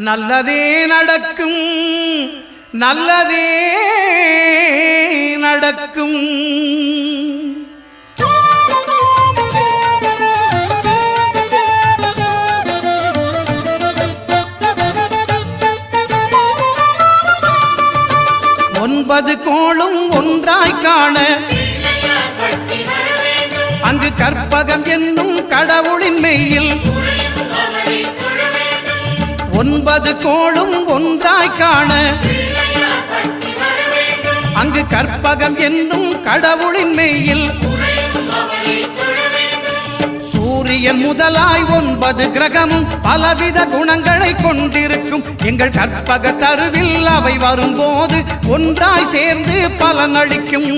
நல்லதே நடக்கும், நல்லதே நடக்கும். ஒன்பது கோளும் ஒன்றாய் காண அங்கு கற்பகம் என்னும் கடவுளின் மெய்யில் ஒன்பது கோளும் ஒன்றாய் காண அங்கு கற்பகம் என்னும் கடவுளின் மெய்யில் சூரியன் முதலாய் 9 கிரகமும் பலவித குணங்களை கொண்டிருக்கும். எங்கள் கற்பக தருவில் அவை வரும்போது ஒன்றாய் சேர்ந்து பலனளிக்கும்.